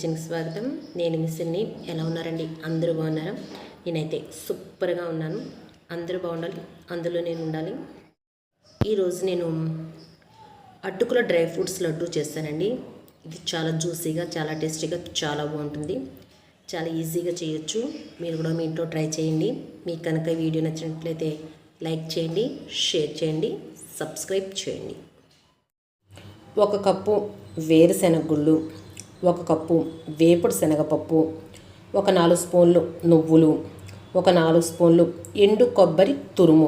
కిచెన్కి స్వాగతం. నేను మిస్ని. ఎలా ఉన్నారండి? అందరూ బాగున్నారా? నేనైతే సూపర్గా ఉన్నాను. అందరూ బాగుండాలి, అందులో నేను ఉండాలి. ఈరోజు నేను అటుకుల డ్రై ఫ్రూట్స్ లడ్డు చేస్తానండి. ఇది చాలా జ్యూసీగా, చాలా టేస్టీగా, చాలా బాగుంటుంది. చాలా ఈజీగా చేయొచ్చు. మీరు కూడా మీ ఇంట్లో ట్రై చేయండి. మీకు కనుక వీడియో నచ్చినట్లయితే లైక్ చేయండి, షేర్ చేయండి, సబ్స్క్రైబ్ చేయండి. 1 కప్పు వేరుశెనగ గుళ్ళు, 1 కప్పు వేపుడు శనగపప్పు, ఒక 4 స్పూన్లు నువ్వులు, ఒక 4 స్పూన్లు ఎండు కొబ్బరి తురుము,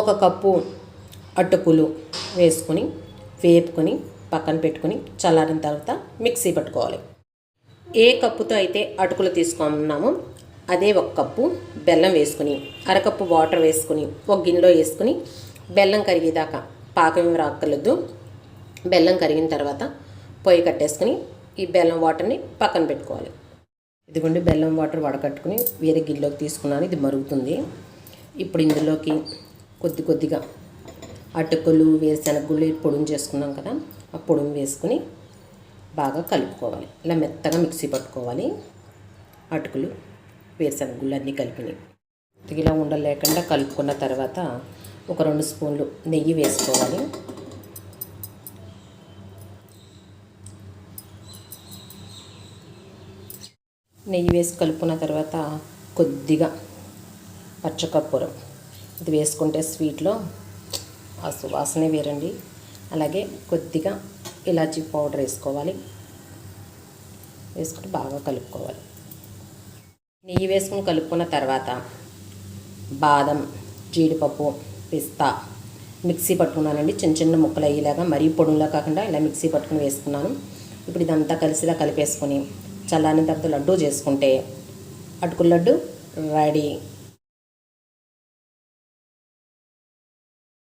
1 కప్పు అటుకులు వేసుకొని వేపుకొని పక్కన పెట్టుకొని చల్లారిన తర్వాత మిక్సీ పట్టుకోవాలి. ఏ కప్పుతో అయితే అటుకులు తీసుకున్నామో అదే 1 కప్పు బెల్లం వేసుకొని, అరకప్పు వాటర్ వేసుకొని ఒక గిన్నెలో వేసుకొని బెల్లం కరిగేదాకా పాకం రాక్కర్లేదు. బెల్లం కరిగిన తర్వాత పొయ్యి కట్టేసుకుని ఈ బెల్లం వాటర్ని పక్కన పెట్టుకోవాలి. ఇదిగోండి బెల్లం వాటర్ వడకట్టుకుని వేరే గిన్నెలోకి తీసుకున్నాను. ఇది మరుగుతుంది. ఇప్పుడు ఇందులోకి కొద్దిగా అటుకులు వేరుశెనగగుళ్ళు పొడుము చేసుకున్నాం కదా, ఆ పొడుము వేసుకుని బాగా కలుపుకోవాలి. ఇలా మెత్తగా మిక్సీ పట్టుకోవాలి. అటుకులు వేరుశెనగగుళ్ళు అన్నీ కలిపినాయి. ఇలా ఉండలేకుండా కలుపుకున్న తర్వాత ఒక 2 స్పూన్లు నెయ్యి వేసుకోవాలి. నెయ్యి వేసి కలుపుకున్న తర్వాత కొద్దిగా పచ్చకర్పూరం ఇది వేసుకుంటే స్వీట్లో ఆ సువాసనే వేరండి. అలాగే కొద్దిగా ఇలాచీ పౌడర్ వేసుకోవాలి. వేసుకుంటే బాగా కలుపుకోవాలి. నెయ్యి వేసుకుని కలుపుకున్న తర్వాత బాదం, జీడిపప్పు, పిస్తా మిక్సీ పట్టుకున్నానండి. చిన్న ముక్కలు అయ్యేలాగా, మరీ పొడుగులా కాకుండా ఇలా మిక్సీ పట్టుకుని వేసుకున్నాను. ఇప్పుడు ఇదంతా కలిసిలా కలిపేసుకొని చల్లారిన తర్వాత లడ్డు చేసుకుంటే అటుకుల లడ్డు రెడీ.